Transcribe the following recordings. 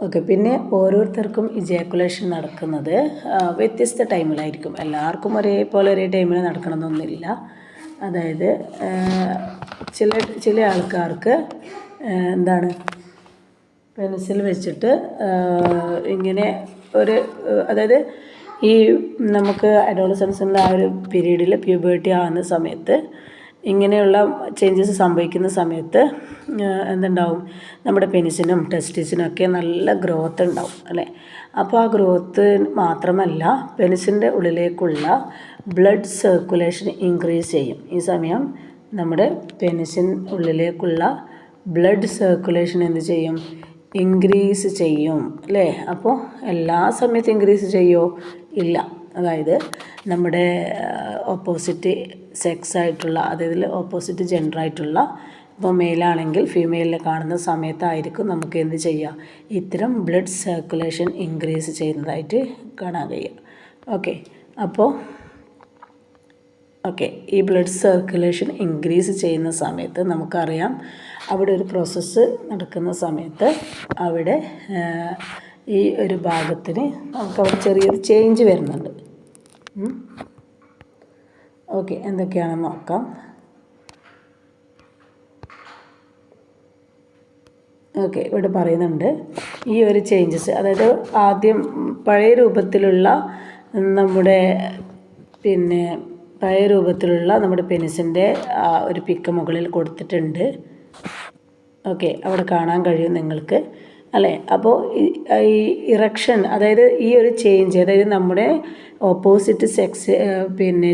Okay. പിന്നെ ഓരോരുത്തർക്കും ejaculation നടക്കുന്നത് വ്യത്യസ്ത ടൈമിലായിരിക്കും. എല്ലാവർക്കും ഒരേ ടൈമിൽ നടക്കണമെന്നൊന്നുമില്ല. അതായത് ചില ആൾക്കാർക്ക് എന്താണ് പെൻസിൽ വെച്ചിട്ട് ഇങ്ങനെ അതായത് ഈ നമുക്ക് അഡോളസൻസിൻ്റെ ആ ഒരു പീരീഡിൽ പ്യൂബേർട്ടി ആകുന്ന സമയത്ത് ഇങ്ങനെയുള്ള ചേഞ്ചസ് സംഭവിക്കുന്ന സമയത്ത് എന്തുണ്ടാവും, നമ്മുടെ പെനിസിനും ടെസ്റ്റിസിനും ഒക്കെ നല്ല ഗ്രോത്ത് ഉണ്ടാവും അല്ലേ. അപ്പോൾ ആ ഗ്രോത്ത് മാത്രമല്ല, പെനിസിൻ്റെ ഉള്ളിലേക്കുള്ള ബ്ലഡ് സർക്കുലേഷൻ ഇൻക്രീസ് ചെയ്യും. ഈ സമയം നമ്മുടെ പെനിസിൻ ഉള്ളിലേക്കുള്ള ബ്ലഡ് സർക്കുലേഷൻ എന്ത് ചെയ്യും, ഇൻക്രീസ് ചെയ്യും അല്ലേ. അപ്പോൾ എല്ലാ സമയത്തും ഇൻക്രീസ് ചെയ്യുമോ? ഇല്ല. അതായത് നമ്മുടെ ഓപ്പോസിറ്റ് സെക്സ് ആയിട്ടുള്ള, അതായത് ഓപ്പോസിറ്റ് ജെൻഡറായിട്ടുള്ള, ഇപ്പോൾ മെയിലാണെങ്കിൽ ഫീമെയിലിനെ കാണുന്ന സമയത്തായിരിക്കും നമുക്ക് എന്ത് ചെയ്യുക, ഇത്തരം ബ്ലഡ് സർക്കുലേഷൻ ഇൻക്രീസ് ചെയ്യുന്നതായിട്ട് കാണാൻ കഴിയുക. ഓക്കെ. അപ്പോൾ ഈ ബ്ലഡ് സർക്കുലേഷൻ ഇൻക്രീസ് ചെയ്യുന്ന സമയത്ത് നമുക്കറിയാം, അവിടെ ഒരു പ്രോസസ്സ് നടക്കുന്ന സമയത്ത് അവിടെ ഈ ഒരു ഭാഗത്തിന് നമുക്കവിടെ ചെറിയൊരു ചേഞ്ച് വരുന്നുണ്ട്. ഓക്കെ, എന്തൊക്കെയാണെന്ന് നോക്കാം. ഓക്കെ, ഇവിടെ പറയുന്നുണ്ട് ഈ ഒരു ചേഞ്ചസ്, അതായത് ആദ്യം പഴയ രൂപത്തിലുള്ള നമ്മുടെ പെനിസിൻ്റെ ഒരു പിക്ക് മുകളിൽ കൊടുത്തിട്ടുണ്ട്. ഓക്കെ, അവിടെ കാണാൻ കഴിയും നിങ്ങൾക്ക് അല്ലേ. അപ്പോൾ ഈ ഇറക്ഷൻ, അതായത് ഈ ഒരു ചേഞ്ച്, അതായത് നമ്മുടെ ഓപ്പോസിറ്റ് സെക്സ്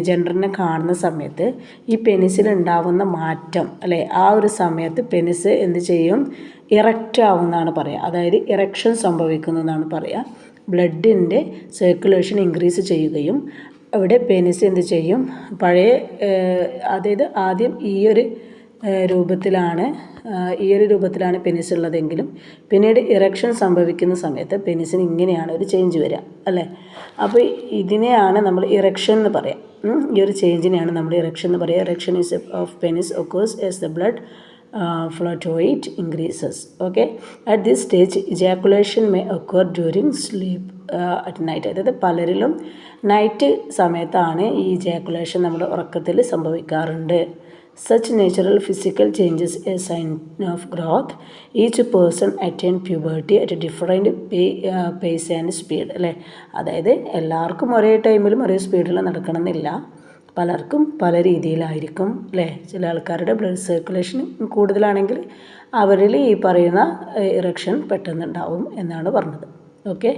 ജെൻഡറിനെ കാണുന്ന സമയത്ത് ഈ പെനിസിൽ ഉണ്ടാവുന്ന മാറ്റം അല്ലേ, ആ ഒരു സമയത്ത് പെനിസ് എന്ത് ചെയ്യും, ഇറക്റ്റ് ആവുമെന്നാണ് പറയുക. അതായത് ഇറക്ഷൻ സംഭവിക്കുന്നു എന്നാണ് പറയുക. ബ്ലഡിൻ്റെ സർക്കുലേഷൻ ഇൻക്രീസ് ചെയ്യുകയും അവിടെ പെനിസ് എന്ത് ചെയ്യും, അതായത് ആദ്യം ഈ ഒരു രൂപത്തിലാണ് പെനിസ് ഉള്ളതെങ്കിലും പിന്നീട് ഇറക്ഷൻ സംഭവിക്കുന്ന സമയത്ത് പെനിസിന് ഇങ്ങനെയാണ് ഒരു ചേഞ്ച് വരിക അല്ലേ. അപ്പോൾ ഇതിനെയാണ് നമ്മൾ ഇറക്ഷൻ എന്ന് പറയാം. ഈ ഒരു ചേഞ്ചിനെയാണ് നമ്മൾ ഇറക്ഷൻ എന്ന് പറയുക. Erection is of penis occurs as the blood flow to it increases. Okay, at this stage ejaculation may occur during sleep at night. അതായത് പലരിലും നൈറ്റ് സമയത്താണ് ഈ ഇജാക്കുലേഷൻ നമ്മുടെ ഉറക്കത്തിൽ സംഭവിക്കാറുണ്ട്. Such natural physical changes a sign of growth. Each person attain puberty at a different pace and speed അല്ലേ. അതായത് എല്ലാവർക്കും ഒരേ ടൈമിലും ഒരേ സ്പീഡിൽ നടക്കണമെന്നില്ല, പലർക്കും പല രീതിയിലായിരിക്കും അല്ലേ. ചില ആൾക്കാരുടെ ബ്ലഡ് സർക്കുലേഷൻ കൂടുതലാണെങ്കിൽ അവരിൽ ഈ പറയുന്ന ഇറക്ഷൻ പെട്ടെന്നുണ്ടാവും എന്നാണ് പറഞ്ഞത്. ഓക്കെ.